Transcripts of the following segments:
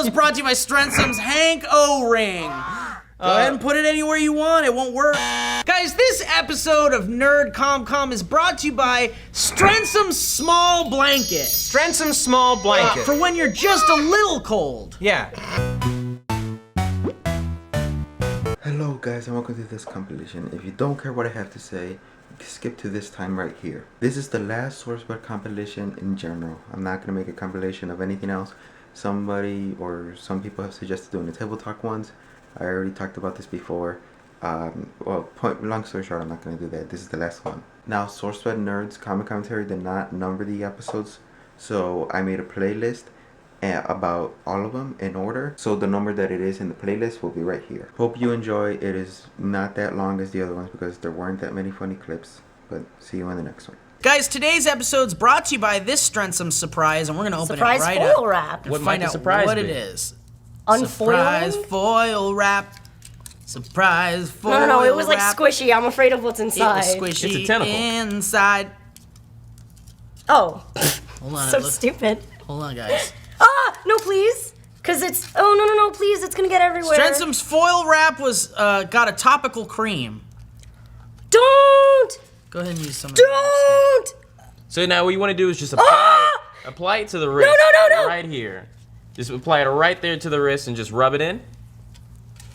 episode is brought to you by Strensom's Hank O-Ring. Go ahead and put it anywhere you want. It won't work. Guys, this episode of Nerd Com is brought to you by Strensom's Small Blanket. Strensom's Small Blanket. For when you're just a little cold. Yeah. Hello guys and welcome to this compilation. If you don't care what I have to say, skip to this time right here. This is the last SourceFed compilation in general. I'm not going to make a compilation of anything else. Somebody or some people have suggested doing the table talk ones. I already talked about this before. Long story short, I'm not going to do that. This is the last one. Now, SourceFedNERD's comic commentary did not number the episodes, so I made a playlist about all of them in order. So the number that it is in the playlist will be right here. Hope you enjoy. It is not that long as the other ones because there weren't that many funny clips. But see you in the next one. Guys, today's episode's brought to you by this Strensom surprise, and we're gonna open surprise it right foil up. wrap. What might the surprise what be? It is. Unfoiling? Surprise foil wrap. Surprise foil wrap. No, it was like squishy. I'm afraid of what's inside. It was squishy. It's a tentacle. Inside. Oh. Hold on. So stupid. Hold on, guys. Ah, no, please. Cause it's, oh, no, please. It's gonna get everywhere. Strensom's foil wrap was, got a topical cream. Don't! Go ahead and use some of Don't! So now what you want to do is just apply it to the wrist. No. Right here. Just apply it right there to the wrist and just rub it in.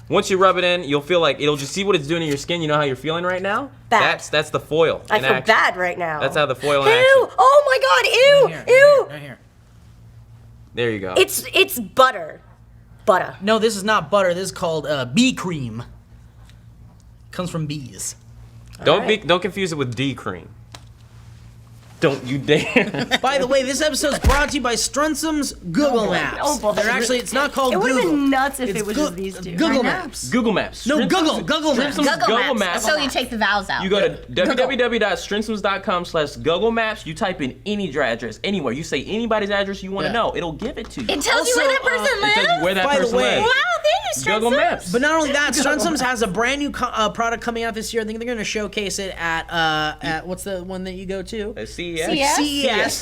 Once you rub it in, you'll feel like it'll just see what it's doing to your skin. You know how you're feeling right now? Bad. That's the foil. I feel bad right now. That's how the foil in Ew! action. Oh my god! Ew! Right here. There you go. It's butter. Butter. No, this is not butter. This is called bee cream. Comes from bees. Don't confuse it with D cream. Don't you dare. By the way, this episode is brought to you by Strensom's Google Maps. They're actually, it's not called Google. It would have been nuts if it was just these two. Google Maps. Google Maps. No, Google Maps. Google Maps. So you take the vowels out. You go to www.strensoms.com/Google Maps. You type in any address, anywhere. You say anybody's address you want to know. It'll give it to you. It tells you where that person lives? It tells you where that person lives. Wow, thank you, Google Maps. But not only that, Strensom's has a brand new product coming out this year. I think they're going to showcase it at what's the one that you go to? At CES. CES. At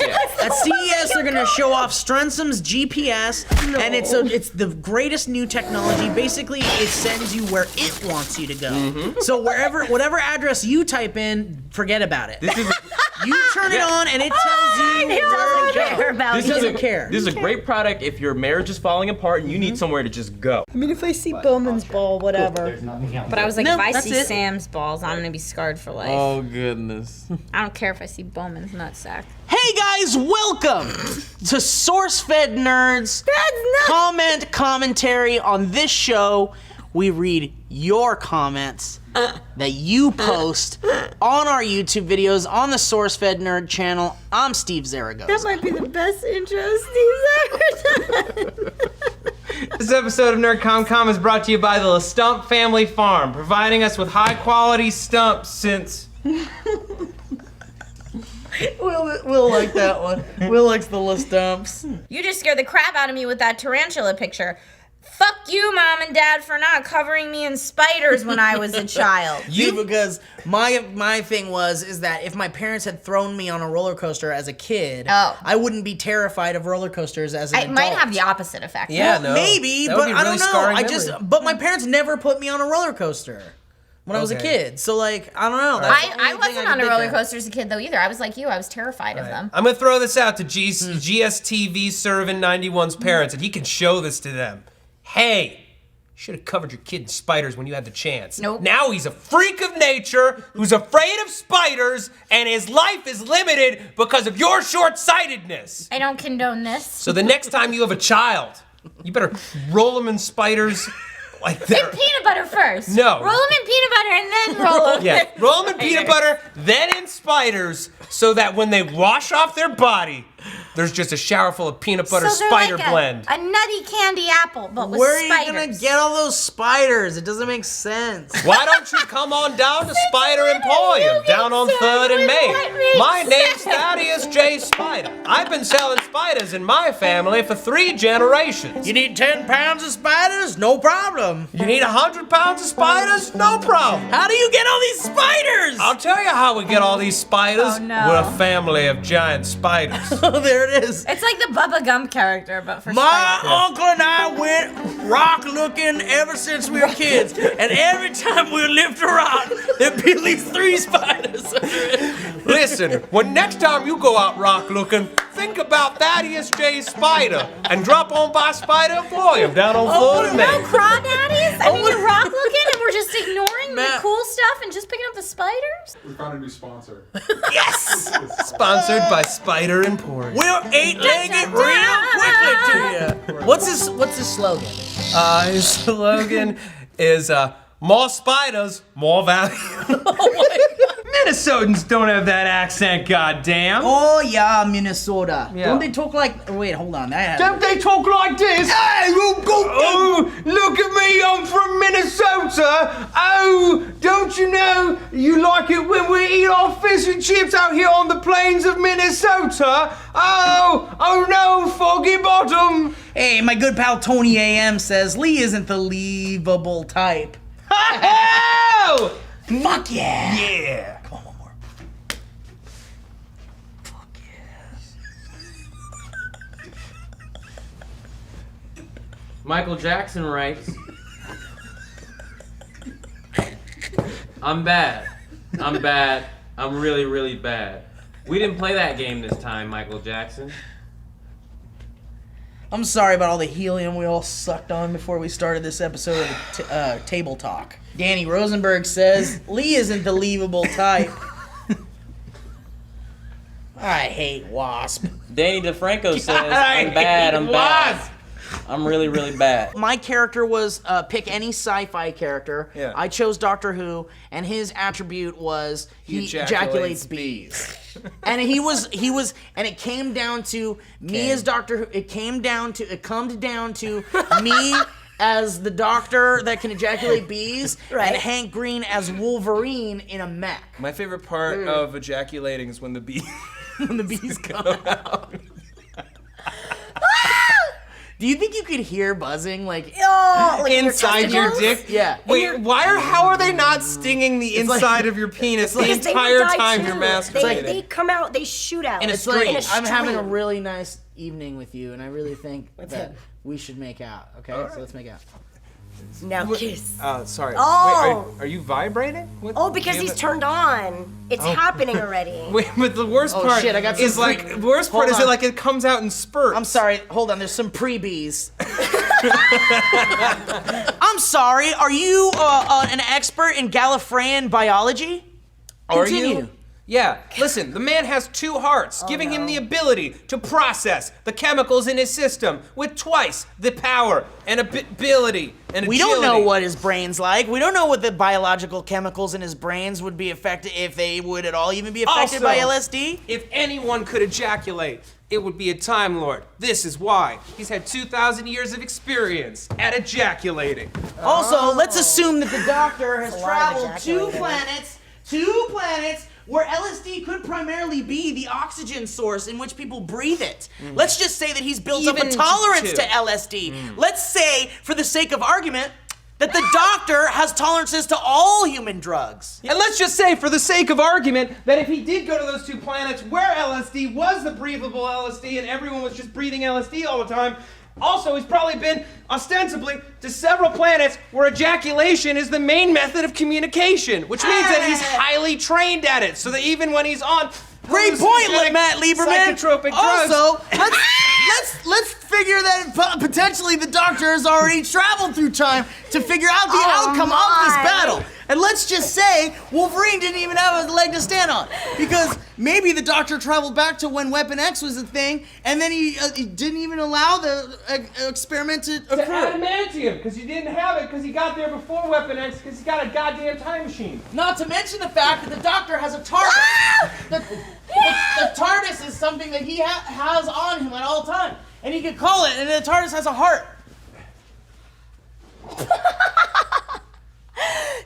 CES, they're gonna show off Strensom's GPS, and it's the greatest new technology. Basically, it sends you where it wants you to go. So whatever address you type in, forget about it. You turn it on, and it tells you It doesn't care about It doesn't care. This is a great product if your marriage is falling apart and you need somewhere to just go. I mean, if I see Bowman's ball, whatever. But I was like, No, if I that's see it. Sam's balls, I'm gonna be scarred for life. Oh goodness. I don't care if I see Bowman's nutsack. Hey guys, welcome to SourceFedNERD's commentary. On this show, we read your comments that you post on our YouTube videos on the SourceFedNERD channel. I'm Steve Zaragoza. That might be the best intro Steve's ever done. This episode of Nerd Com is brought to you by the Stump Family Farm, providing us with high quality stumps since... Will like that one. Will likes the list dumps. You just scared the crap out of me with that tarantula picture. Fuck you, Mom and Dad, for not covering me in spiders when I was a child. Because my thing is that if my parents had thrown me on a roller coaster as a kid, I wouldn't be terrified of roller coasters as an It adult. might have the opposite effect. Yeah, Well, maybe, That would but be I really don't know. scarring But my parents never put me on a roller coaster when I was a kid. So like, I don't know. That's the I only thing wasn't can on a think roller of. coaster as a kid though either. I was like you. I was terrified of them. I'm gonna throw this out to GSTV Servant 91's parents, and he can show this to them. Hey, you should have covered your kid in spiders when you had the chance. Nope. Now he's a freak of nature who's afraid of spiders, and his life is limited because of your short-sightedness. I don't condone this. So the next time you have a child, you better roll them in spiders like In that. peanut butter first. No. Roll them in peanut butter and then roll them. Yeah, roll them in peanut butter, then in spiders, so that when they wash off their body, there's just a shower full of peanut butter So they're spider like blend. a nutty candy apple, but with Where are spiders. you gonna get all those spiders? It doesn't make sense. Why don't you come on down to Spider Emporium, down on 3rd and Main? My name's Thaddeus J. Spider. I've been selling spiders in my family for 3 generations. You need 10 pounds of spiders? No problem. You need 100 pounds of spiders? No problem. How do you get all these spiders? I'll tell you how we get all these spiders. Oh, no. We're a family of giant spiders. Oh, there it is. It's like the Bubba Gump character, but for My spiders. uncle and I went rock looking ever since we were kids, and every time we lift a rock, there'd be at least 3 spiders under it. Listen, when next time you go out rock looking, think about Thaddeus J. Spider and drop on by Spider Emporium down on Florida No Main. crawdaddies? I mean, you're rock looking and we're just ignoring the Matt. cool stuff and just picking up the spiders? We found a new sponsor. Yes! Sponsored by Spider Emporium. We'll 8-leg it real quickly to you. What's his slogan? His slogan is more spiders, more value. Minnesotans don't have that accent, goddamn. Oh yeah, Minnesota. Yeah. Don't they talk like? Wait, hold on. Don't they talk like this? Hey, you go. Oh, look at me, I'm from Minnesota. Oh, don't you know you like it when we eat our fish and chips out here on the plains of Minnesota? Oh no, foggy bottom. Hey, my good pal Tony AM says Lee isn't the leavable type. Oh! Fuck yeah. Yeah. Come on, one more. Fuck yeah. Michael Jackson writes, I'm bad. I'm bad. I'm really, really bad. We didn't play that game this time, Michael Jackson. I'm sorry about all the helium we all sucked on before we started this episode of Table Talk. Danny Rosenberg says Lee isn't the leavable type. I hate Wasp. Danny DeFranco says, I'm bad. I'm bad. I'm really, really bad. My character was pick any sci-fi character. Yeah. I chose Doctor Who, and his attribute was he ejaculates bees. And and it came down to me as Doctor Who. It comes down to me as the doctor that can ejaculate bees, and Hank Green as Wolverine in a mech. My favorite part of ejaculating is when the bee When the bees come out. Do you think you could hear buzzing like? Oh, like inside your testicles? dick. Yeah. Wait, how are they not stinging the inside of your penis the Because they would entire die time too. you're masturbating? They come out, they shoot out. And it's in like a I'm having a stream. really nice evening with you, and I really think that we should make out. Okay, so let's make out. Now kiss. Sorry. Oh. Wait, are you vibrating? What? Oh, because he's turned on. It's happening already. Wait, but the worst Oh, part shit, I got some is like pre- the worst part Hold is on. it like it comes out in spurts. I'm sorry. Hold on. There's some pre-bees. I'm sorry. Are you an expert in Gallifreyan biology? Are Continue. you? Yeah. Listen, the man has 2 hearts, giving him the ability to process the chemicals in his system with twice the power and ability and agility. We don't know what his brain's like. We don't know what the biological chemicals in his brains would be affected, if they would at all even be affected by Also, LSD. If anyone could ejaculate, it would be a Time Lord. This is why. He's had 2,000 years of experience at ejaculating. Also, let's assume that the Doctor has That's a lot of traveled two ejaculating. planets where LSD could primarily be the oxygen source in which people breathe it. Let's just say that he's built up Even a tolerance two. to LSD. Let's say, for the sake of argument, that the Doctor has tolerances to all human drugs. And let's just say, for the sake of argument, that if he did go to those 2 planets where LSD was the breathable LSD and everyone was just breathing LSD all the time, also he's probably been, ostensibly, to several planets where ejaculation is the main method of communication, which means that he's highly trained at it, so that even when he's on Great point, hallucinogenic Matt Lieberman. psychotropic drugs. Also, let's figure that potentially the Doctor has already traveled through time to figure out the outcome of this battle. And let's just say Wolverine didn't even have a leg to stand on, because maybe the Doctor traveled back to when Weapon X was a thing, and then he didn't even allow the experiment to To occur. adamantium, because he didn't have it, because he got there before Weapon X, because he got a goddamn time machine. Not to mention the fact that the Doctor has a TARDIS. The TARDIS is something that he has on him at all times, and he could call it, and the TARDIS has a heart.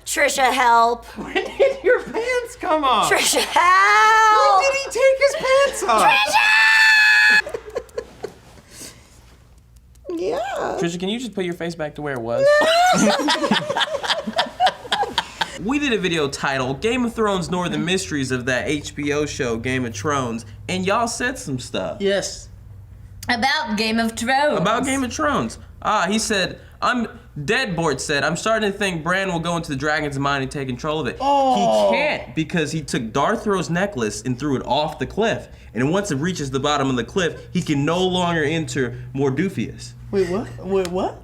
Trisha, help. When did your pants come off? Trisha, help. Did he take his pants Trisha! Yeah. Trisha, can you just put your face back to where it was? We did a video titled Game of Thrones Northern Mysteries of that HBO show Game of Thrones, and y'all said some stuff. Yes. About Game of Thrones. About Game of Thrones. He said, Deadboard said, I'm starting to think Bran will go into the dragon's mind and take control of it. Oh. He can't because he took Darthro's necklace and threw it off the cliff. And once it reaches the bottom of the cliff, he can no longer enter Mordufius. Wait, what? Wait, what?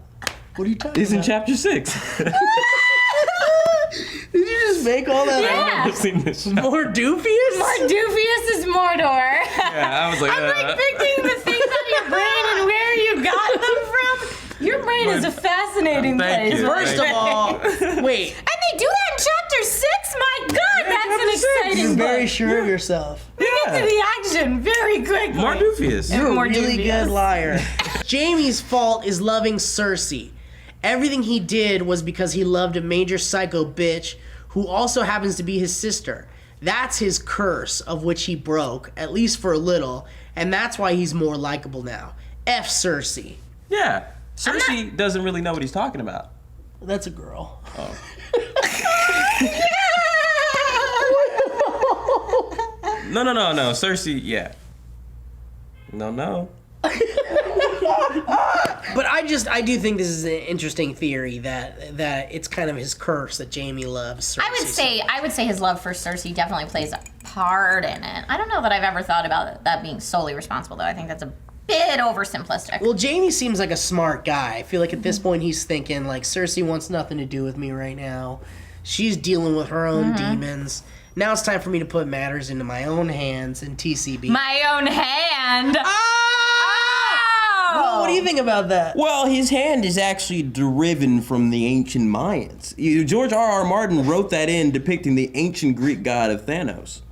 What are you talking It's about? in chapter 6. Did you just make all that up? I've seen this show. Mordufius? Mordufius is Mordor. Yeah, I was like, I'm like picking the things out of your brain and where you got them from. Your brain is a fascinating Thank place. you. First of all, wait. And they do that in chapter 6? My God, that's an exciting You're very book. sure of yourself. We get to the action very quickly. Mordufius. You're a More really dubious. good liar. Jaime's fault is loving Cersei. Everything he did was because he loved a major psycho bitch who also happens to be his sister. That's his curse of which he broke, at least for a little, and that's why he's more likable now. F Cersei. Yeah. Cersei doesn't really know what he's talking about. That's a girl. No. Cersei, yeah. No. But I do think this is an interesting theory that it's kind of his curse that Jaime loves Cersei. I would say his love for Cersei definitely plays a part in it. I don't know that I've ever thought about that being solely responsible, though. I think that's a bit oversimplistic. Well, Jaime seems like a smart guy. I feel like at this point he's thinking, like, Cersei wants nothing to do with me right now. She's dealing with her own demons. Now it's time for me to put matters into my own hands and TCB. My own hand. Well, what do you think about that? Well, his hand is actually deriven from the ancient Mayans. George R.R. Martin wrote that in depicting the ancient Greek god of Thanos.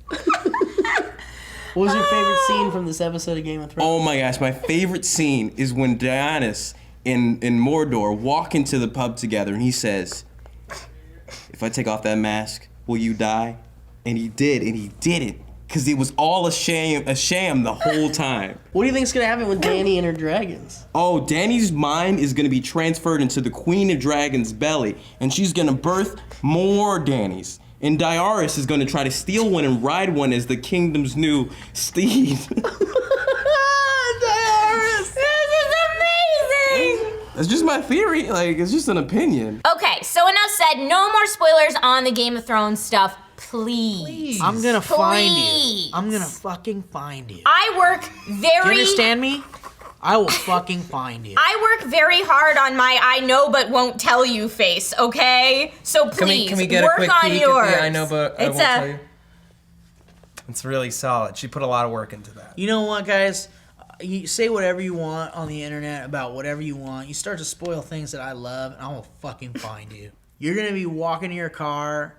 What was your favorite scene from this episode of Game of Thrones? Oh my gosh, my favorite scene is when Dionysus and Mordor walk into the pub together and he says, if I take off that mask, will you die? And he did, and he didn't. Because it was all a sham the whole time. What do you think's gonna happen with Dany and her dragons? Oh, Dany's mind is gonna be transferred into the Queen of Dragon's belly, and she's gonna birth more Danys. And Diarys is gonna try to steal one and ride one as the kingdom's new steed. Diarys! This is amazing! That's just my theory, like, it's just an opinion. Okay, so enough said. No more spoilers on the Game of Thrones stuff, please. I'm gonna find Please. you. I'm gonna fucking find you. I work Do very... you understand me? I will fucking find you. I work very hard on my I know but won't tell you face, okay? So please, Can we get work a quick on peek yours. at the I know but I It's won't tell you? It's really solid. She put a lot of work into that. You know what, guys? You say whatever you want on the internet about whatever you want. You start to spoil things that I love, and I will fucking find you. You're gonna be walking in your car,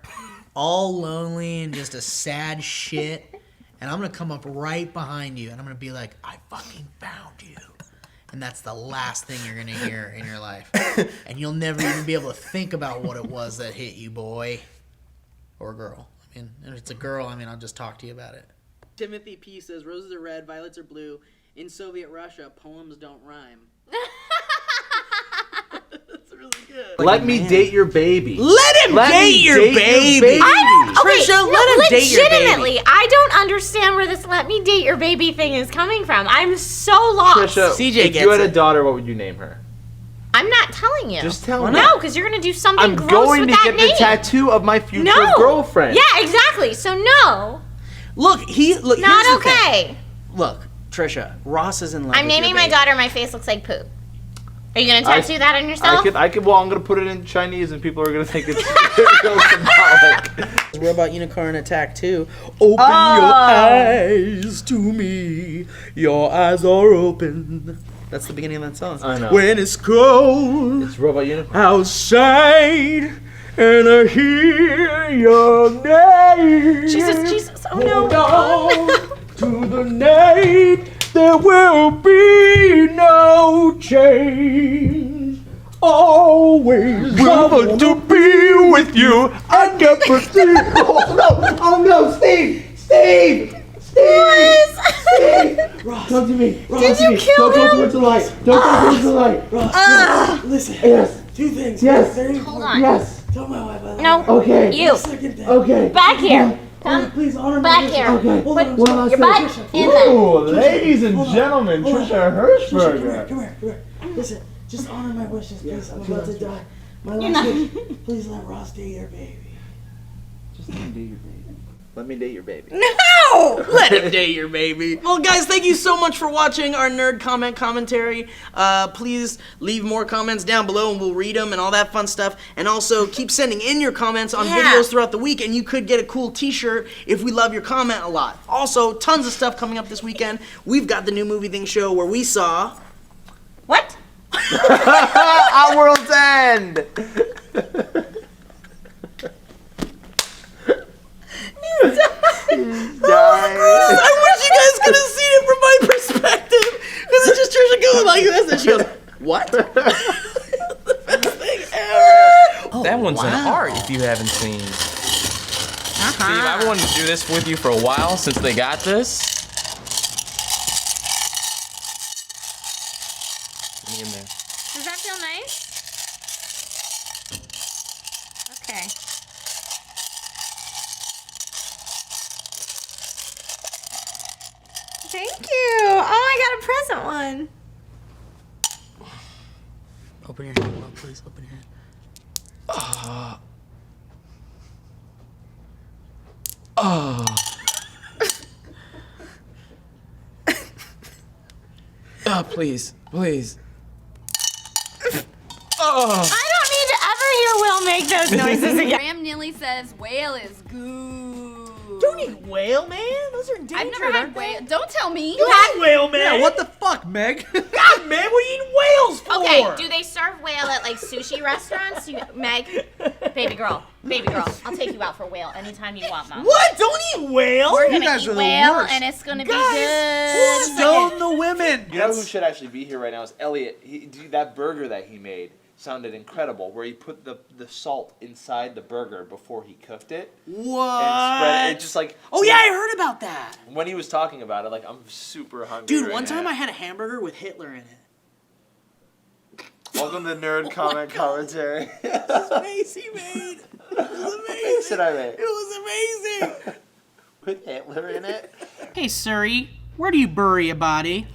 all lonely and just a sad shit, and I'm gonna come up right behind you, and I'm gonna be like, I fucking found you. And that's the last thing you're gonna hear in your life. And you'll never even be able to think about what it was that hit you, boy. Or girl. I mean, if it's a girl, I'll just talk to you about it. Timothy P. says, roses are red, violets are blue. In Soviet Russia, poems don't rhyme. That's really good. Let me date your baby. Let him date your baby! Trisha, let him date your baby. Legitimately, I don't understand where this let me date your baby thing is coming from. I'm so lost. Trisha, CJ if gets you had a it. daughter, what would you name her? I'm not telling you. Just tell me. No, because you're going to do something I'm gross going with to that get name. the tattoo of my future No. girlfriend. Yeah, exactly. So no. Look, Not here's the thing. okay. Look, Trisha, Ross is in love I'm with naming your my baby. daughter My Face Looks Like Poop. Are you going to tattoo that on yourself? Well, I'm going to put it in Chinese and people are going to think it's real symbolic. What about Unicorn Attack 2? Open your eyes to me. Your eyes are open. That's the beginning of that song. I know. When it's cold It's Robot Unicorn. outside and I hear your name. Jesus. Oh, no. Hold on to the night. There will be no change. Always want to be with you. I never see. Oh no, Steve! Steve! Ross, come to me. Ross, Did you kill Don't him? go towards the light. Don't go towards the light. Ross, listen. Yes. Two things. Yes. Very Hold important. on. Yes. Tell my wife I love No. her. Okay. You. Second thing. Okay. Back here. Oh, please honor my Back wishes. here. Okay. Hold on. One last Your thing. butt in there. Ooh, ladies and Hold on. gentlemen, Hold on. Trisha Trisha, Hirschberger. come here. Listen, just honor my wishes, please. I'm about to die. My last wish. Please let Ross date your baby. Just let me date your baby. Let me date your baby. No! Let him date your baby. Well, guys, thank you so much for watching our nerd commentary. Please leave more comments down below and we'll read them and all that fun stuff. And also keep sending in your comments on videos throughout the week and you could get a cool t-shirt if we love your comment a lot. Also, tons of stuff coming up this weekend. We've got the new movie thing show where we saw... What? Our world's end! I wish you guys could have seen it from my perspective. Because it's just Trisha going like this and she goes, what? The best thing ever. That one's an art if you haven't seen. Steve, I wanted to do this with you for a while since they got this. Get me in there. Does that feel nice? Okay. Thank you. Oh, I got a present one. Open your hand, Will, please. Open your hand. Oh, please, please. I don't need to ever hear Will make those noises again. Graham Neely says whale is good. Don't eat whale, man. Those are endangered. I've never had whale. Don't tell me. You had whale, man. Yeah, what the fuck, Meg? God, man, what are you eating whales for? Okay, do they serve whale at like sushi restaurants? Meg, baby girl, I'll take you out for whale anytime you want, Mom. What? Don't eat whale. We're You gonna guys eat are the whale, worst. and it's gonna be Guys, good. Stone the women. You know who should actually be here right now is Elliot. That burger that he made sounded incredible, where he put the salt inside the burger before he cooked it. What? And spread it just like... Oh, yeah, I heard about that. When he was talking about it, like, I'm super hungry Dude, right one time now. I had a hamburger with Hitler in it. Welcome to Nerd Comment Commentary. His face he made. It was What face did I make? It was amazing. With Hitler in it? Hey, Surrey, where do you bury a body?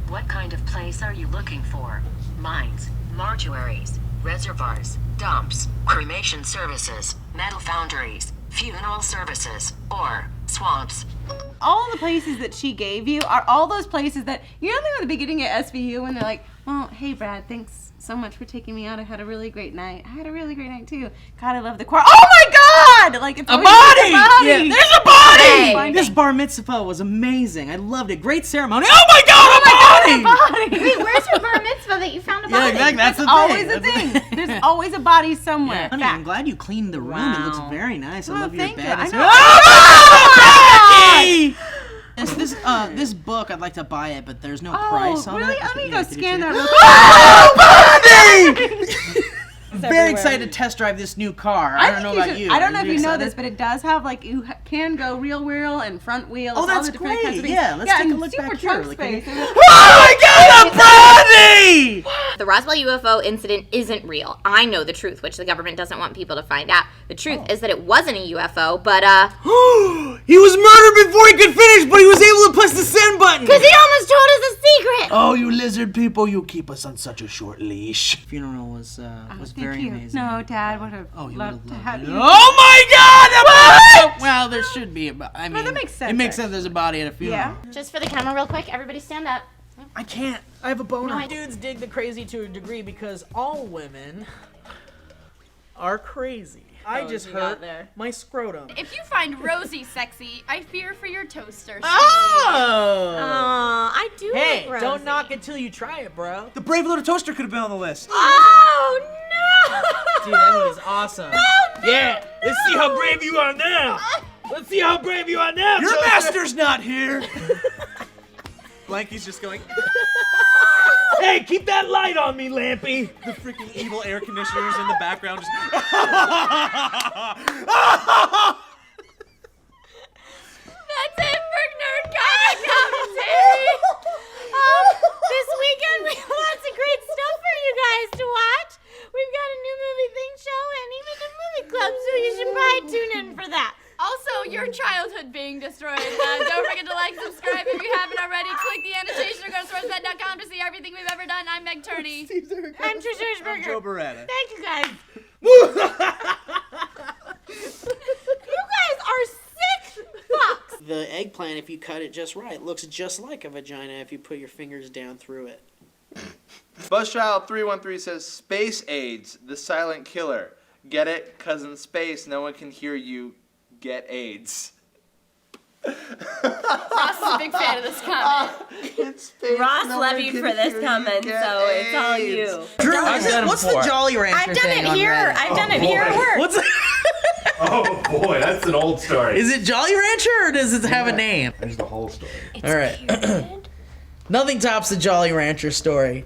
What kind of place are you looking for? Mines, mortuaries, reservoirs, dumps, cremation services, metal foundries, funeral services, or swamps. All the places that she gave you are all those places that, you know, at the beginning at SVU when they're like, well, hey, Brad, thanks so much for taking me out. I had a really great night. I had a really great night, too. God, I love the choir. Oh, my God! Like, it's A always body! a body! Yeah, there's a body! Hey. This bar mitzvah was amazing. I loved it. Great ceremony. Oh, my God, a body! Wait, where's your bar mitzvah that you found a body? Yeah, exactly. That's the Always thing. a thing. There's always a body somewhere. Honey, I'm glad you cleaned the room. It looks Wow. very nice. I Well, love your thank you. bed. I It's- know. Oh, Becky! This book, I'd like to buy it, but there's no price on really? it. Let me Yeah, go could you scan check that it? real quick. Oh, Bobby! I'm very excited to test drive this new car. I don't know about you. I don't know Are if you know excited? this, but it does have like can go real wheel and front wheel. Oh, It's all that's the different kinds of great. things. Yeah, let's take a and look super back here trunk really quick. space. Oh my God, a body! The Roswell UFO incident isn't real. I know the truth, which the government doesn't want people to find out. The truth is that it wasn't a UFO, but He was murdered before he could finish, but he was able to push the send button. because he almost told us a secret. Oh, you lizard people, you keep us on such a short leash. Funeral was Thank very you. amazing. No, Dad would have you loved would've to loved have it. you. Oh my God! A body! Well, there should be a body. I mean, that makes sense, It makes actually. sense. There's a body at a funeral. Yeah. Just for the camera, real quick, everybody stand up. I can't. I have a boner. No, Dudes dig the crazy to a degree because all women are crazy. I just you got hurt there. my scrotum. If you find Rosie sexy, I fear for your toaster. Oh! I do Hey, like don't Rosie. knock it till you try it, bro. The brave little toaster could have been on the list. Oh, no! Dude, that movie's awesome. Yeah, let's see how brave you are now. Let's see how brave you are now. Your toaster. master's not here. Blanky's just going, Hey, keep that light on me, Lampy. the freaking evil air conditioners in the background just your childhood being destroyed. Don't forget to like, subscribe if you haven't already. Click the annotation or go to SourceFed.com to see everything we've ever done. I'm Meg Turney. I'm Trisha Hirschberger. Joe Beretta. Thank you guys. You guys are sick fucks. The eggplant, if you cut it just right, looks just like a vagina if you put your fingers down through it. Buzzchild313 says, Space AIDS, the silent killer. Get it? 'Cause in space, no one can hear you get AIDS. Ross is a big fan of this comment. Ross love you for this comment, so it's all you. Drew, what's the Jolly Rancher I've done thing it on here. Reddit? I've done it here at work. What's it? Oh boy, that's an old story. Is it Jolly Rancher or does it have a name? There's the whole story. All right. Nothing tops the Jolly Rancher story.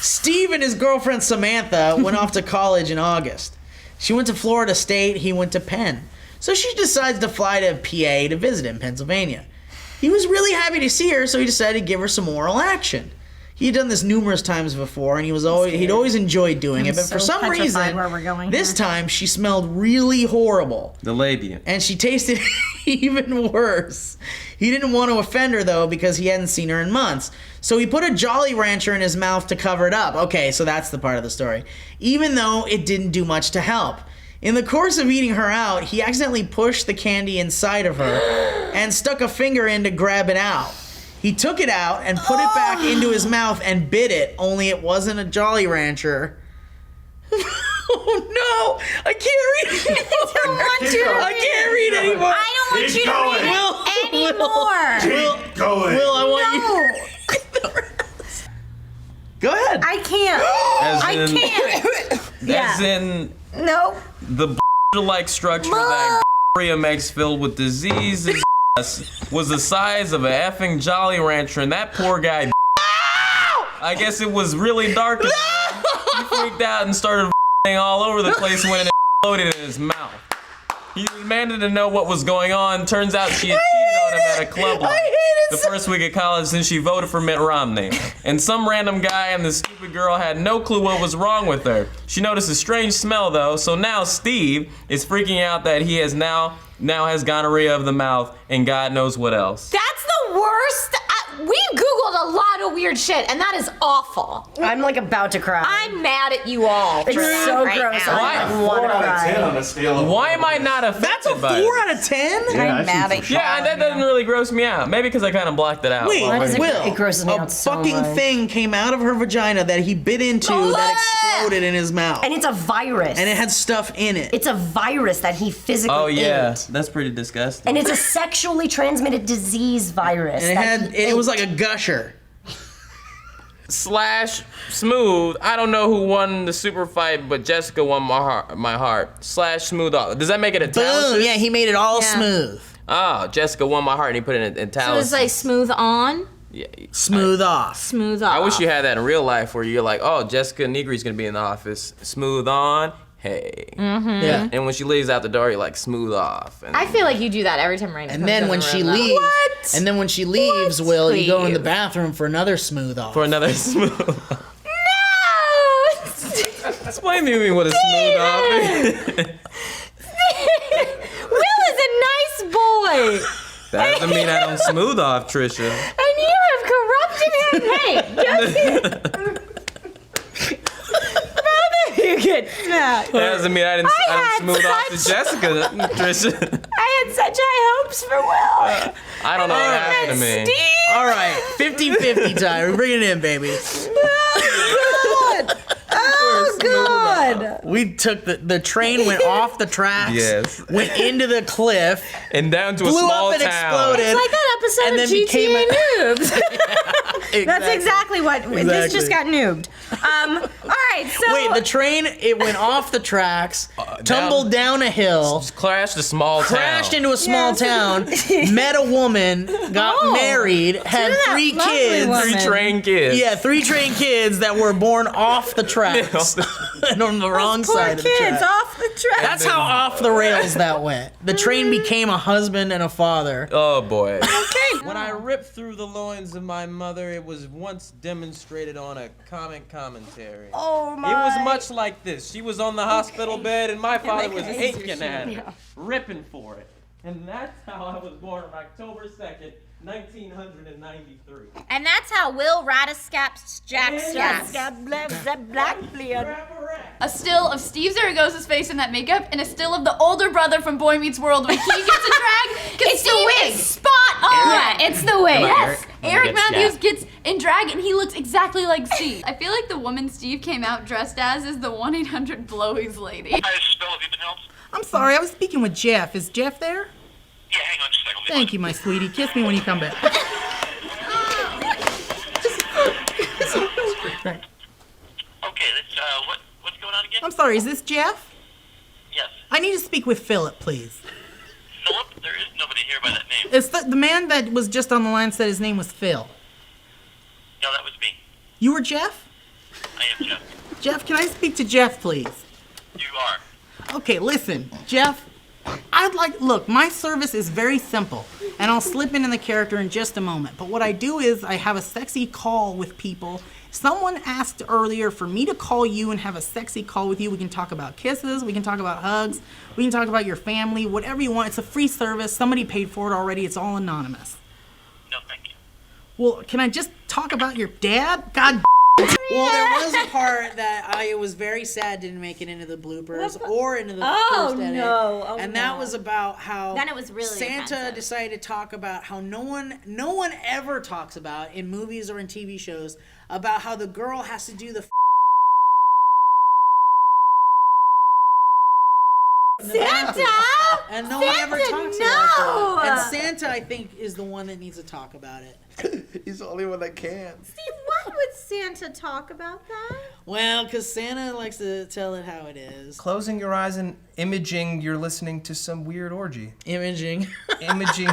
Steve and his girlfriend Samantha went off to college in August. She went to Florida State, he went to Penn. So she decides to fly to PA to visit him, Pennsylvania. He was really happy to see her, so he decided to give her some oral action. He had done this numerous times before, and he'd always enjoyed doing it, but for some reason, this time she smelled really horrible. The labia. And she tasted even worse. He didn't want to offend her, though, because he hadn't seen her in months. So he put a Jolly Rancher in his mouth to cover it up. Okay, so that's the part of the story. Even though it didn't do much to help. In the course of eating her out, he accidentally pushed the candy inside of her and stuck a finger in to grab it out. He took it out and put it back into his mouth and bit it, only it wasn't a Jolly Rancher. Oh no! I can't read anymore! I can't read anymore! I don't want you to read anymore! Keep going! Will, I want you... Go ahead! I can't! I can't! As in No. the like structure that makes filled with disease was the size of a effing Jolly Rancher, and that poor guy. I guess it was really dark. He freaked out and started all over the place when it exploded in his mouth. He demanded to know what was going on. Turns out she had cheated on him at a club the first week of college since she voted for Mitt Romney. And some random guy and this stupid girl had no clue what was wrong with her. She noticed a strange smell though, so now Steve is freaking out that he has now has gonorrhea of the mouth and God knows what else. That's the worst. We Googled a lot of weird shit, and that is awful. I'm like about to cry. I'm mad at you all. It's so gross. I want to cry. On a scale of Why am I not affected That's a 4 by it? out of 10? I'm mad at you. Yeah, that doesn't really gross me out. Maybe because I kind of blocked it out. Wait, Will, it grosses me a out so fucking much. thing came out of her vagina that he bit into that exploded in his mouth. And it's a virus. And it had stuff in it. It's a virus that he physically ate. That's pretty disgusting. And it's a sexually transmitted disease virus. And it was like a gusher. Slash Smooth. I don't know who won the super fight, but Jessica won my heart. Slash Smooth. Does that make it italics? Boom! Yeah, he made it all smooth. Oh, Jessica won my heart, and he put it in So italics. it's like smooth on, Yeah, Smooth off. smooth off. I wish you had that in real life, where you're like, oh, Jessica Negri's gonna be in the office. Smooth on. Hey. Mm-hmm. Yeah. And when she leaves out the door, you're like, smooth off. And I feel like you do that every time Raina comes And then in when the she room, though. leaves, What? and then when she leaves, Will, you go in the Please. bathroom for another smooth off. for another smooth off. No! Explain to me what a smooth off is. Will is a nice boy, That doesn't mean I don't smooth off, Trisha. and you have corrupted him. Hey, you get smacked. That doesn't mean I don't had smooth off to such- Jessica, Trisha. I had such high hopes for Will. I don't know what happened to me. Steve. All right, 50-50 time. We're bringing it in, baby. Oh God! We took the train went off the tracks. Yes. Went into the cliff. And down to a Blew small up and town. exploded. It's like that episode And of then became GTA a- Noobs. That's exactly what this just got noobed. All right, so Wait, the train, it went off the tracks, tumbled down a hill, Just crashed a small crashed town. into a small town, met a woman, got married, had that 3 lovely kids. woman. 3 trained kids. Yeah, 3 trained kids that were born off the tracks and on the wrong poor side of the kids tracks. off the track. That's how off the rails that went. The train became a husband and a father. Oh boy. When I ripped through the loins of my mother, it was once demonstrated on a comic commentary. Oh my. It was much like this. She was on the hospital bed and my father was aching at her, ripping for it. And that's how I was born on October 2nd, 1993. And that's how Will Radiscap's Jack Scaps. A still of Steve Zaragoza's face in that makeup, and a still of the older brother from Boy Meets World when he gets a drag. It's the wig. Is spot on. Yeah, it's the wig. Yes. Eric gets Matthews stabbed. gets in drag, and he looks exactly like Steve. I feel like the woman Steve came out dressed as is the 1-800-BLOWIES lady. I'm sorry, I was speaking with Jeff. Is Jeff there? Yeah, hang on just a second. Thank you, my sweetie. Kiss me when you come back. Okay, what's going on again? I'm sorry, is this Jeff? Yes. I need to speak with Philip, please. Philip? There is nobody here by that name. It's the man that was just on the line said his name was Phil. No, that was me. You were Jeff? I am Jeff. Jeff, can I speak to Jeff, please? You are. Okay, listen, Jeff. Look, my service is very simple, and I'll slip into the character in just a moment. But what I do is I have a sexy call with people. Someone asked earlier for me to call you and have a sexy call with you. We can talk about kisses, we can talk about hugs, we can talk about your family, whatever you want. It's a free service. Somebody paid for it already. It's all anonymous. No, thank you. Well, can I just talk about your dad? God. Well, there was a part that I was very sad didn't make it into the bloopers or into the first edit. And that was about how Then it was really Santa offensive. decided to talk about how no one ever talks about in movies or in TV shows about how the girl has to do the Santa! And no one ever Santa, talks no! about that. And Santa, I think, is the one that needs to talk about it. He's the only one that can. Steve, why would Santa talk about that? Well, because Santa likes to tell it how it is. Closing your eyes and imaging you're listening to some weird orgy. Imaging,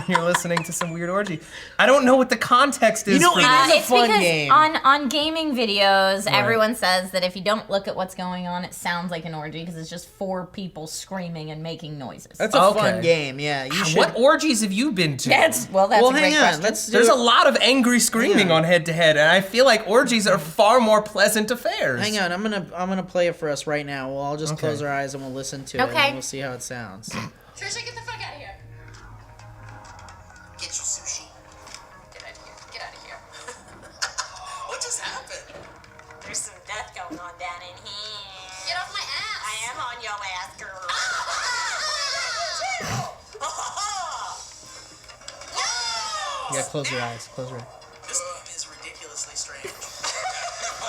you're listening to some weird orgy. I don't know what the context is. You know, for it this. is a It's fun because game. on gaming videos, Right. everyone says that if you don't look at what's going on, it sounds like an orgy because it's just 4 people screaming and making noises. That's a fun game, yeah. You should. What orgies have you been to? That's a great question. There's a lot of angry screaming on head to head, and I feel like orgies are far more pleasant affairs. Hang on, I'm gonna play it for us right now. We'll all just close our eyes and we'll listen to it Okay. and we'll see how it sounds. Trisha, get the fuck out of here. Get your sushi. Get out of here. Get out of here. What just happened? There's some death going on down in here. Get off my ass. I am on your ass, girl. Yeah, close your eyes. Close your eyes. This game is ridiculously strange.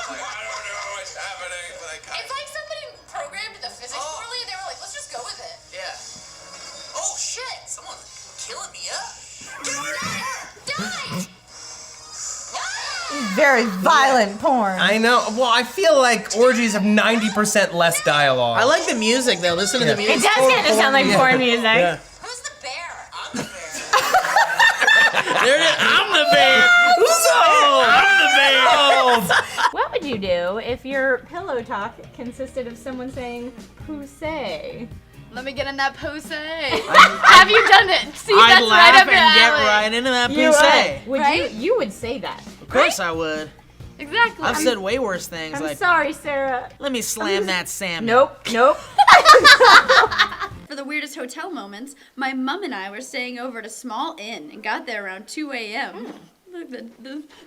I don't know what's happening, but I It's like somebody programmed the physics poorly and they were like, let's just go with it. Yeah. Oh shit! Someone's killing me up. Die! Very violent porn. I know. Well, I feel like orgies have 90% less dialogue. I like the music though. Listen to the music. It does kind of sound like porn music. Yeah. Who's the bear? I'm the bear. There it is. I'm the bear. I'm the bear. What would you do if your pillow talk consisted of someone saying "Poussey"? Let me get in that pose. Have you done it? See, I'd that's laugh right up your and get alley. right into that You pussy. would. Right? You would say that. Of course I would. Exactly. I've said way worse things I'm like, sorry, Sarah. let me slam that salmon. Nope. For the weirdest hotel moments, my mom and I were staying over at a small inn and got there around 2 a.m. Look,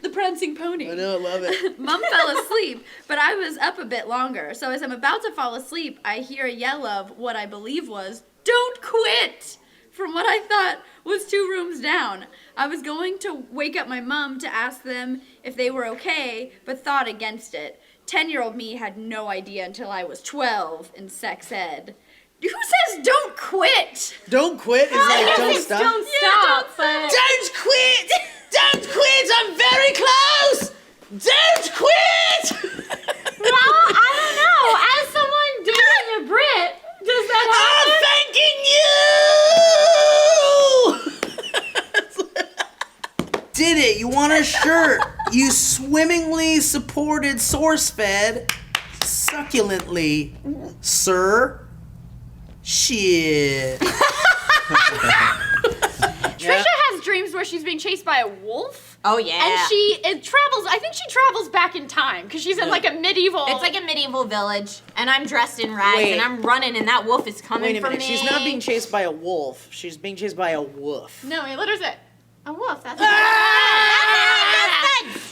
the prancing pony. I know, I love it. Mom fell asleep, but I was up a bit longer. So as I'm about to fall asleep, I hear a yell of what I believe was, "Don't quit!" from what I thought was 2 rooms down. I was going to wake up my mom to ask them if they were okay, but thought against it. 10-year-old me had no idea until I was 12 in sex ed. Who says don't quit? Don't quit is like don't stop. Don't stop. But Don't quit! Don't quit! I'm very close! Don't quit! well, I don't know. As someone dating a Brit, does that I'm thanking you! Did it! You want a shirt? You swimmingly supported SourceFed succulently, sir. Shit. Trisha has dreams where she's being chased by a wolf. Oh yeah. And it travels. I think she travels back in time because she's in like a medieval. It's like a medieval village, and I'm dressed in rags, Wait. and I'm running, and that wolf is coming Wait a for minute. me. She's not being chased by a wolf. She's being chased by a woof. No, he literally said, a wolf. That's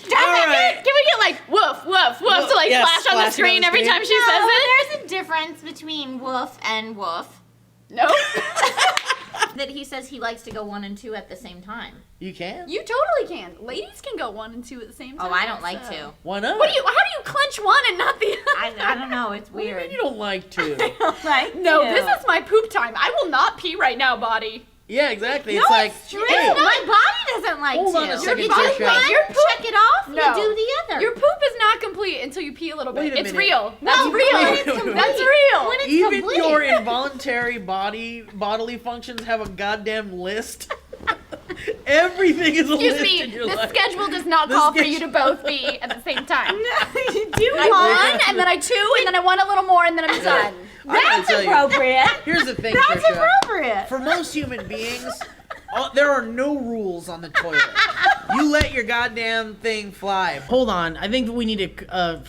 Can we get like woof, woof, woof to like flash on the screen every time she says it? There's a difference between woof and woof. No. That he says he likes to go 1 and 2 at the same time. You can? You totally can. Ladies can go 1 and 2 at the same time. Oh, I don't like to. Why not? How do you clench one and not the other? I don't know. It's What do you weird. mean you don't like to? Like No, this is my poop time. I will not pee right now, body. Yeah, exactly. No, It's like, it's true. hey, My body doesn't like Hold to. on a second, you Trisha. do one, Your poop- check it off, No. you do the other. Your poop is not complete until you pee a little bit. Wait a It's minute. real. No, That's real. when it's complete. That's real. When it's even complete. your involuntary bodily functions have a goddamn list. Everything is a Excuse list me, in your the life. schedule does not The call for you schedule- to both be at the same time. You do I 1, and then I 2, and then I want a little more, and then I'm done. I gotta That's tell you, appropriate. Here's the thing, That's Trisha. appropriate. For most human beings, there are no rules on the toilet. You let your goddamn thing fly. Hold on. I think we need to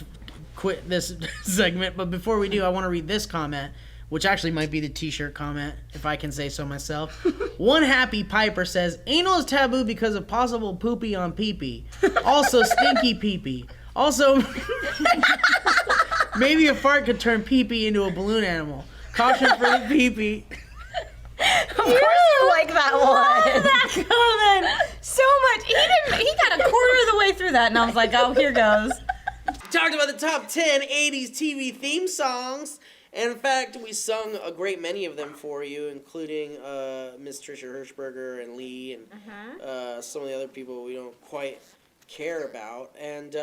quit this segment, but before we do, I want to read this comment, which actually might be the t-shirt comment, if I can say so myself. One Happy Piper says, anal is taboo because of possible poopy on pee-pee. Also stinky pee-pee. Also, maybe a fart could turn pee-pee into a balloon animal. Caution for the pee-pee. Of course you like that one. That comment so much. He got a quarter of the way through that, and I was like, oh, here goes. Talked about the top 10 80s TV theme songs. And in fact, we sung a great many of them for you, including Miss Trisha Hirschberger and Lee and some of the other people we don't quite care about. And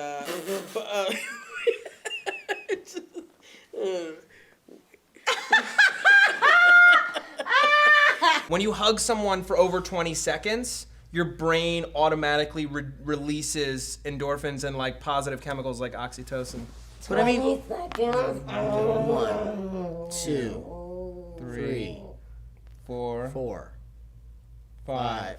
When you hug someone for over 20 seconds, your brain automatically releases endorphins and like positive chemicals like oxytocin. That's what I mean. 20 seconds. 1, 2, 3, 4, 5.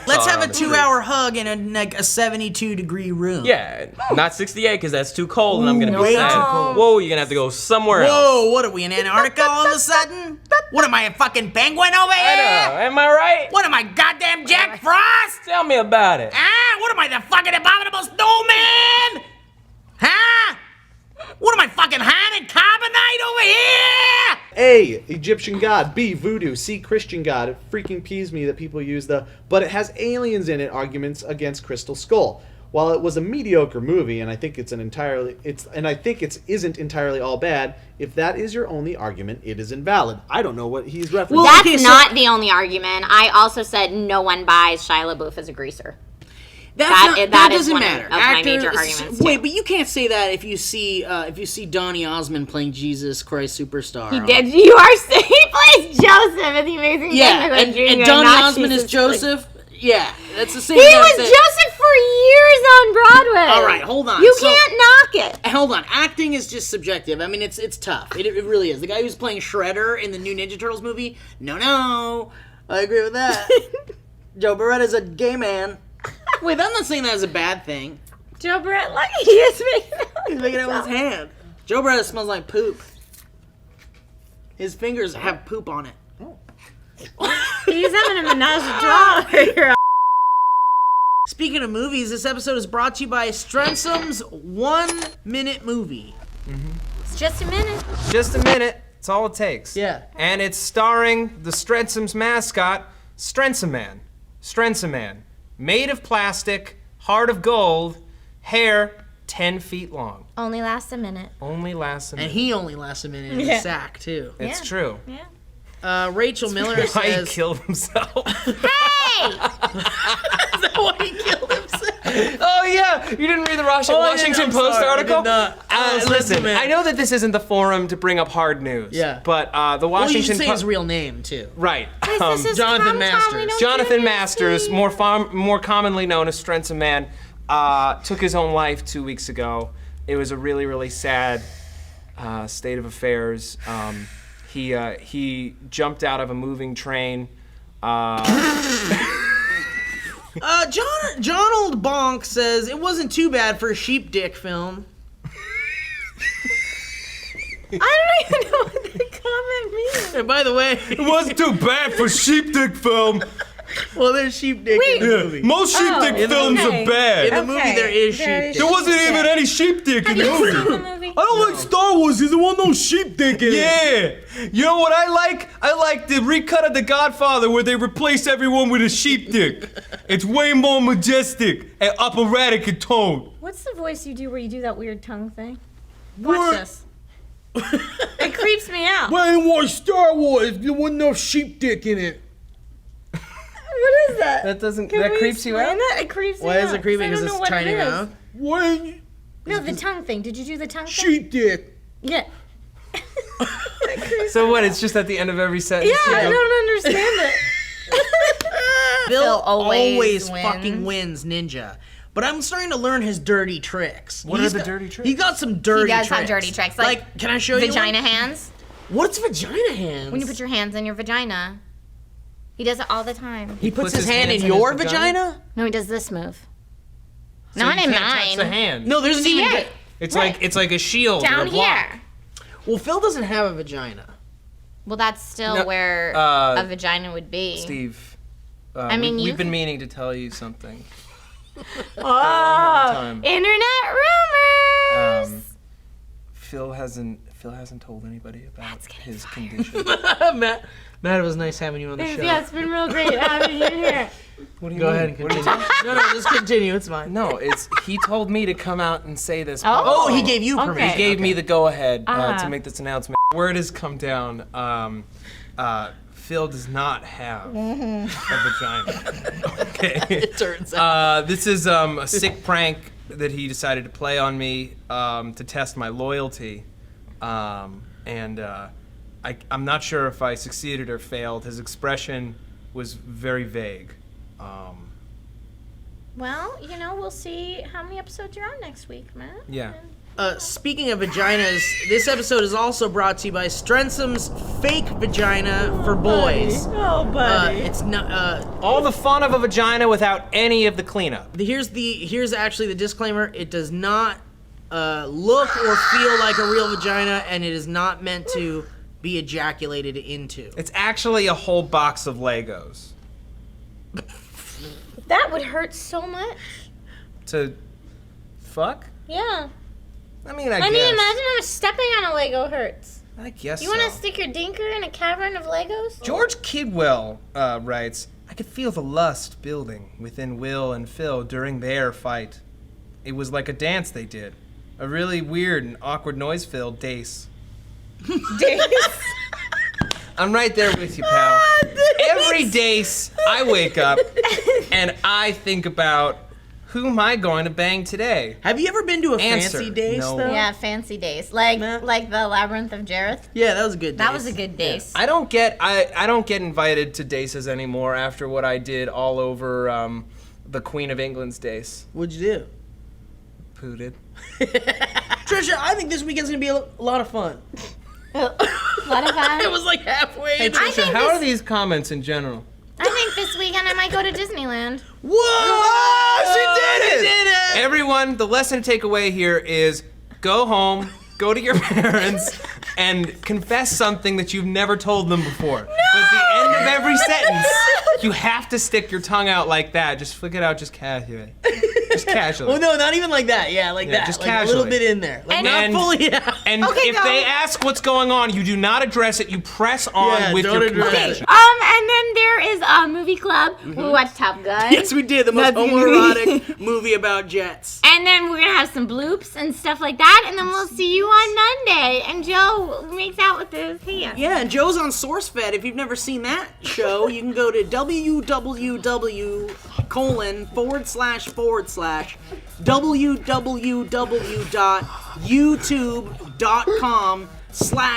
Let's have a 2-hour hug in a 72-degree room. Yeah, not 68 because that's too cold, and I'm gonna be way sad. too cold. Whoa, you're gonna have to go somewhere else. Whoa, what are we in Antarctica all of a sudden? What am I, a fucking penguin over here? I know, am I right? What am I, goddamn Jack Frost? Tell me about it. Ah, what am I, the fucking abominable snowman? Huh? What am I, fucking Han and Carbonite over here? A, Egyptian god. B, voodoo. C, Christian god. It freaking peeves me that people use the "but it has aliens in it" arguments against Crystal Skull. While it was a mediocre movie, and I think isn't entirely all bad, if that is your only argument, it is invalid. I don't know what he's referencing. That's not the only argument. I also said no one buys Shia LaBeouf as a greaser. That is doesn't one matter. of my major arguments. Wait, but you can't say that if you see Donny Osmond playing Jesus Christ Superstar. He did. He plays Joseph in The Amazing Technicolor and Donny Osmond is Joseph. Yeah, that's the same. He was Joseph for years on Broadway. All right, hold on. You can't knock it. Hold on. Acting is just subjective. I mean, it's tough. It really is. The guy who's playing Shredder in the new Ninja Turtles movie. No, I agree with that. Joe Beretta's a gay man. Wait, I'm not saying that as a bad thing. Joe Barrett, look, he is He's making it with his hand. Joe Beretta smells like poop. His fingers have poop on it. He's having a menage a trois. Speaking of movies, this episode is brought to you by Strensom's 1-minute movie. It's just a minute. Just a minute. It's all it takes. Yeah. And it's starring the Strensom's mascot, Strensoman. Strensoman. Made of plastic, heart of gold, hair 10 feet long. Only lasts a minute. Only lasts a minute. And he only lasts a minute in Yeah. the sack, too. It's true. Yeah. Rachel Miller Why says... he killed himself. Hey! Is that why he killed himself? Oh yeah, you didn't read the Washington Post article? Listen, it. I know that this isn't the forum to bring up hard news. Yeah. But the Well, you Washington should say Post. his real name, too. Right. This is Jonathan Masters. Jonathan Masters, more commonly known as Strensoman, took his own life 2 weeks ago. It was a really, really sad state of affairs. He jumped out of a moving train. John Old Bonk says it wasn't too bad for a sheep dick film. I don't even know what that comment means. And by the way, it wasn't too bad for sheep dick film. Well, there's sheep dick in the movie. Most sheep dick films are bad. In the movie, there is sheep dick. There wasn't even any sheep dick in the movie. I don't like Star Wars because there wasn't no sheep dick in it. Yeah. You know what I like? I like the recut of The Godfather where they replace everyone with a sheep dick. It's way more majestic and operatic in tone. What's the voice you do where you do that weird tongue thing? Watch this. It creeps me out. But I didn't watch Star Wars if there wasn't no sheep dick in it. What is that? That doesn't. Can that we creeps you explain out. That? It creeps me Why out. is it creepy? Because it's tiny mouth. Why? No, the tongue thing. Did you do the tongue thing? Sheep dick. Yeah. So what? It's just at the end of every sentence. Yeah, I don't understand it. Phil always wins. fucking wins Ninja. But I'm starting to learn his dirty tricks. What are the dirty tricks? He got some dirty tricks. He does have dirty tricks. Like can I show you vagina one? hands? What's vagina hands? When you put your hands in your vagina. He does it all the time. He puts his hand in your vagina? No, he does this move. So Not you in can't touch mine. the hand. No, there's See even. it? It's Right. like a shield or Down a block. here. Well, Phil doesn't have a vagina. Well, that's still No, where uh, a vagina would be. Steve, I mean, we've you been can- meaning to tell you something. Oh, time. internet rumors. Phil hasn't told anybody about his condition. Matt, it was nice having you on the show. Yeah, it's been real great having you here. What do you Go mean? ahead and What do you continue. mean? No, just continue. It's fine. No, he told me to come out and say this. Oh, he gave you okay. permission. He gave me the go-ahead Ah. to make this announcement. Word has come down. Phil does not have a vagina. Okay. It turns out. This is a sick prank that he decided to play on me to test my loyalty. I'm not sure if I succeeded or failed. His expression was very vague. Well, we'll see how many episodes you're on next week, Matt. Yeah. Speaking of vaginas, this episode is also brought to you by Strensum's fake vagina for boys. Oh, buddy. It's not. All the fun of a vagina without any of the cleanup. Here's actually the disclaimer. It does not look or feel like a real vagina, and it is not meant to be ejaculated into. It's actually a whole box of Legos. That would hurt so much. To fuck? Yeah. I mean, I mean, guess. imagine how much stepping on a Lego hurts. I guess You want to so. stick your dinker in a cavern of Legos? George Kidwell writes, I could feel the lust building within Will and Phil during their fight. It was like a dance they did. A really weird and awkward noise-filled dace. Dace? I'm right there with you, pal. Every dace, I wake up and I think about, who am I going to bang today? Have you ever been to a Answer, fancy dace, no. though? Yeah, fancy days. Like the Labyrinth of Jareth. Yeah, that was a good dace. That was a good dace. I don't get invited to daces anymore after what I did all over the Queen of England's dace. What'd you do? Pooted. Trisha, I think this weekend's gonna be a lot of fun. A lot of fun. It was like halfway. Hey Trisha, how are these comments in general? I think this weekend I might go to Disneyland. Whoa! She did it! Everyone, the lesson to take away here is go home, go to your parents, and confess something that you've never told them before. No! But at the end of every sentence, you have to stick your tongue out like that. Just flick it out just casually. Just casually. Well, no, not even like that. Yeah, like that. Just like casually. a little bit in there. Like And- not fully out. And if they ask what's going on, you do not address it. You press on Yeah, with don't your address confession. And then there is a movie club. We watched Top Gun. Yes, we did. The most That's homoerotic movie about jets. And then we're gonna have some bloops and stuff like that, and then we'll see you on Monday. And Joe makes out with his hand. Yeah, and Joe's on SourceFed. If you've never seen that show, you can go to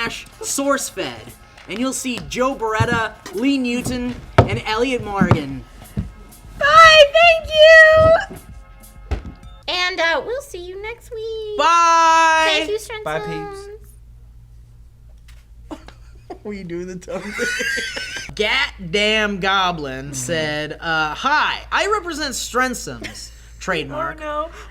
www.youtube.com/SourceFed. And you'll see Joe Beretta, Lee Newton, and Elliot Morgan. Bye, thank you. And we'll see you next week. Bye. Thank you, Strensons. Bye, peeps. Were you doing the tongue thing? Goddamn Goblin said, hi, I represent Strensum's trademark.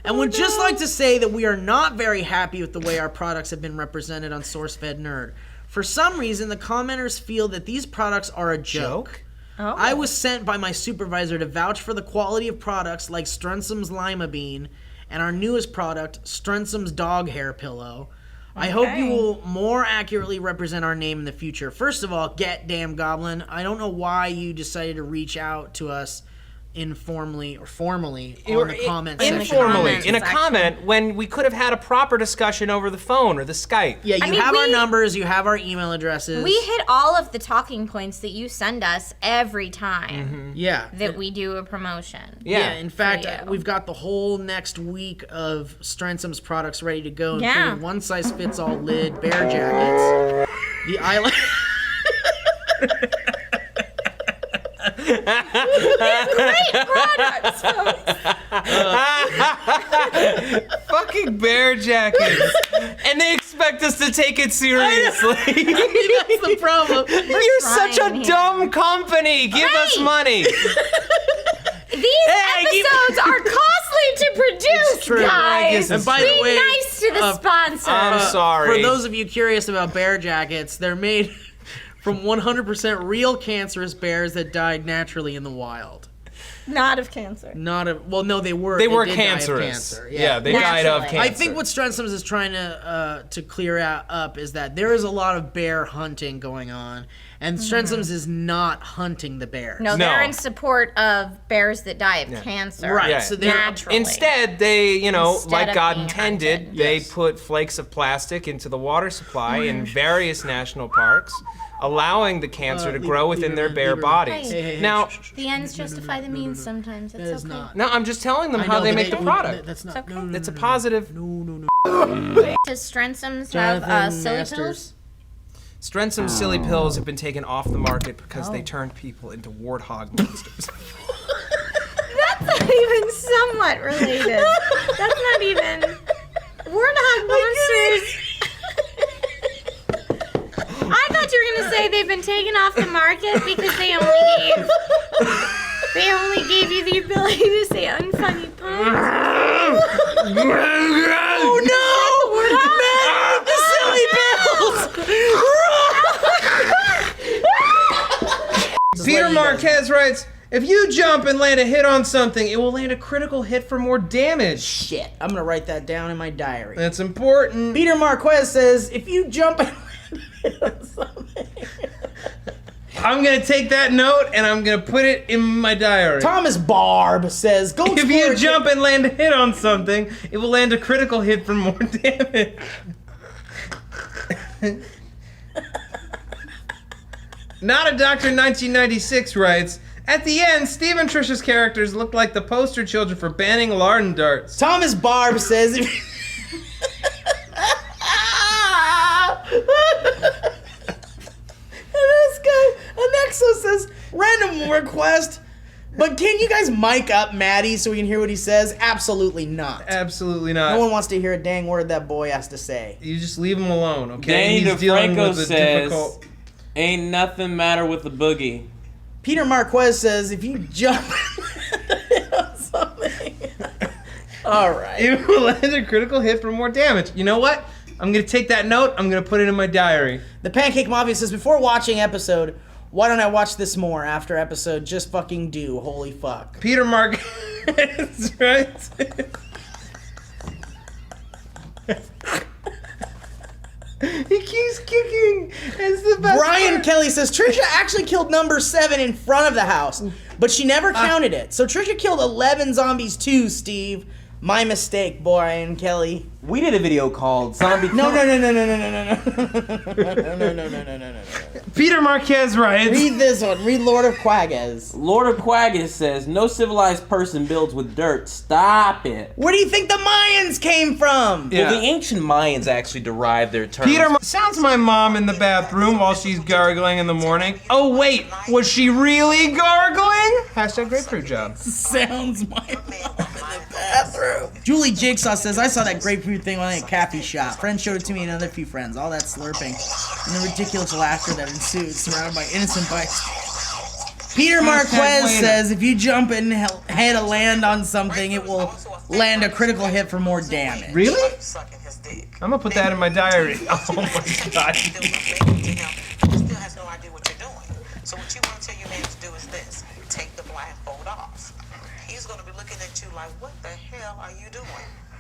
And would just like to say that we are not very happy with the way our products have been represented on SourceFedNERD. For some reason, the commenters feel that these products are a joke. Oh. I was sent by my supervisor to vouch for the quality of products like Strensum's Lima Bean and our newest product, Strensum's Dog Hair Pillow. I hope you will more accurately represent our name in the future. First of all, damn Goblin, I don't know why you decided to reach out to us informally or formally on the comment section. Informally, in a comment, when we could have had a proper discussion over the phone or the Skype. Yeah, you have our numbers, you have our email addresses. We hit all of the talking points that you send us every time that we do a promotion. Yeah, in fact, we've got the whole next week of Strensum's products ready to go, including one-size-fits-all lid, bear jackets, the eyeliner... Great products, folks. Fucking bear jackets. And they expect us to take it seriously. That's the problem. You're such a dumb company. Give us money. These episodes are costly to produce, guys. And by Be the way, nice to the sponsor. I'm sorry. For those of you curious about bear jackets, they're made from 100% real cancerous bears that died naturally in the wild. Not of cancer. Well, no, they were. They were did die of cancerous. cancer. Yeah, they died of cancer. I think what Strensum's is trying to clear up is that there is a lot of bear hunting going on, and Strensum's is not hunting the bears. No, they're in support of bears that die of cancer. Right. Yeah. So they're naturally. Instead, they, Instead like of God being intended, hunted. they put flakes of plastic into the water supply in various national parks, allowing the cancer to grow within their bare bodies. Now, the ends justify the means sometimes. It's okay. no, I'm just telling them how they make the product. That's not. It's okay. It's a positive. Does Strensum's have silly pills? Strensum silly pills have been taken off the market because they turned people into warthog monsters. That's not even somewhat related. That's not even. Warthog monsters. I thought you were gonna say they've been taken off the market because they only gave you the ability to say unfunny puns. Oh no! The silly bills! Peter Marquez writes, if you jump and land a hit on something, it will land a critical hit for more damage. Shit, I'm gonna write that down in my diary. That's important. Peter Marquez says, if you jump and land on something... I'm gonna take that note and I'm gonna put it in my diary. Thomas Barb says, go if you jump and land a hit on something, it will land a critical hit for more damage. Not a Doctor 1996 writes, at the end, Steve and Trisha's characters looked like the poster children for banning Larden darts. Thomas Barb says, this guy, Anexo says, random request, but can you guys mic up Maddie so we can hear what he says? Absolutely not. Absolutely not. No one wants to hear a dang word that boy has to say. You just leave him alone, okay? Danny He's dealing DeFranco with a says, difficult... ain't nothing matter with the boogie. Peter Marquez says, if you jump on something... Alright. It will land a critical hit for more damage. You know what? I'm gonna take that note, I'm gonna put it in my diary. The Pancake Mafia says, before watching episode, why don't I watch this more after episode? Just fucking do. Holy fuck. Peter Marquez, right? He keeps kicking. It's the best Brian part. Kelly says, Trisha actually killed number 7 in front of the house, but she never counted it. So Trisha killed 11 zombies too, Steve. My mistake, Brian Kelly. We did a video called Zombie. No. Peter Marquez writes. Read this one. Read Lord of Quaggas. Lord of Quaggas says, no civilized person builds with dirt. Stop it. Where do you think the Mayans came from? Well, the ancient Mayans actually derived their term. Sounds my mom in the bathroom while she's gargling in the morning. Oh wait, was she really gargling? Hashtag grapefruit job. Sounds my mom in the bathroom. bathroom. Julie Jigsaw says, I saw that grapefruit thing when I at a cafe shop. Friends showed it to me and another few friends. All that slurping and the ridiculous laughter that ensued, surrounded by innocent bystanders. Peter Marquez says, if you jump and hit a land on something, it will land a critical hit for more damage. Really? I'm gonna put that in my diary. Oh my god. Still has no idea what you're doing. So what you want to tell your man to do is this: take the blindfold off. He's gonna be looking at you like, what the hell are you doing?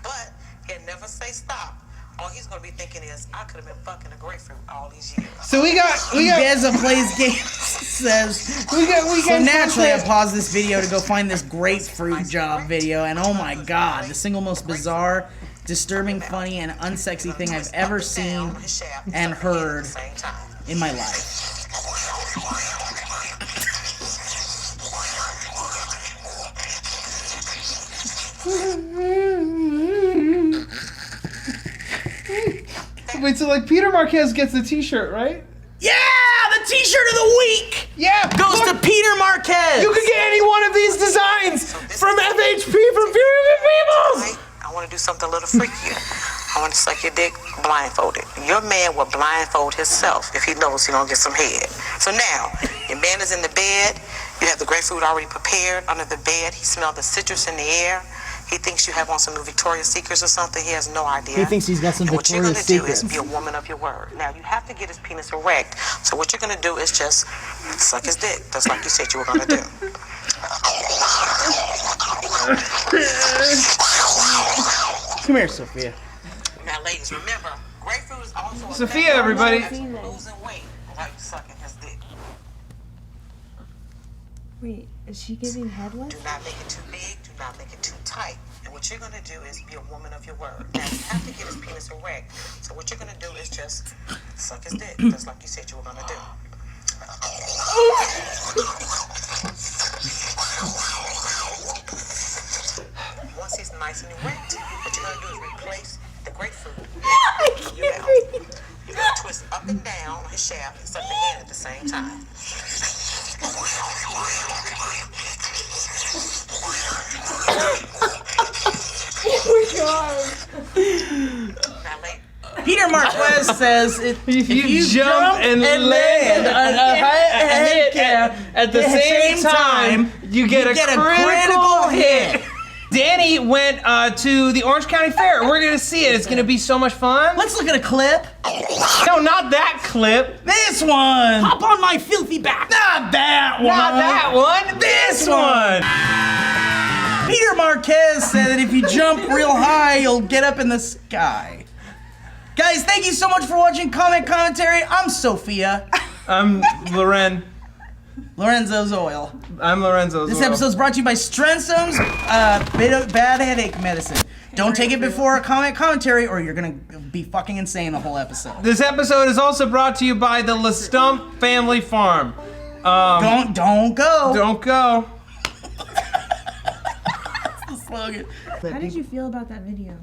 But he'll never say stop. All he's gonna be thinking is, I could have been fucking a grapefruit all these years. So we got Beza Plays Games says, we got so naturally I paused this video to go find this grapefruit job video, and oh my god, the single most bizarre, disturbing, funny, and unsexy thing I've ever seen and heard in my life. Wait, so like Peter Marquez gets the t-shirt, right? Yeah, the t-shirt of the week! Yeah! Goes to Peter Marquez! You could get any one of these designs from FHP, from Pyramid Peoples! I want to do something a little freakier. I want to suck your dick blindfolded. Your man will blindfold himself if he knows he don't get some head. So now, your man is in the bed. You have the grapefruit already prepared under the bed. He smells the citrus in the air. He thinks you have on some new Victoria's Secrets or something. He has no idea. He thinks he's got some Victoria's Secrets. What you're going to do Secrets. is be a woman of your word. Now, you have to get his penis erect. So what you're going to do is just suck his dick, just like you said you were going to do. Come here, Sophia. Now, ladies, remember, grapefruit is also Sophia, everybody. losing weight while you sucking his dick. Wait, is she giving head with? Do not make it too big. Do not make it too tight. And what you're going to do is be a woman of your word. Now, you have to get his penis erect. So what you're going to do is just suck his dick, just like you said you were going to do. Once he's nice and erect, what you're going to do is replace the grapefruit. I can't breathe. You're going to twist up and down on his shaft and suck the head at the same time. Peter Marquez says if you jump and land at the same time, you get a critical hit. Danny went to the Orange County Fair. We're gonna see it. It's gonna be so much fun. Let's look at a clip. No, not that clip. This one. Hop on my filthy back. Not that one. Not that one. This one. Peter Marquez said that if you jump real high, you'll get up in the sky. Guys, thank you so much for watching Comment Commentary. I'm Sophia. I'm Loren. Lorenzo's Oil. I'm Lorenzo's This Oil. episode's brought to you by Strensum's bad headache medicine. Don't take it before a Comment Commentary or you're gonna be fucking insane the whole episode. This episode is also brought to you by the LeStump Family Farm. Don't go. Don't go. That's the slogan. How did you feel about that video?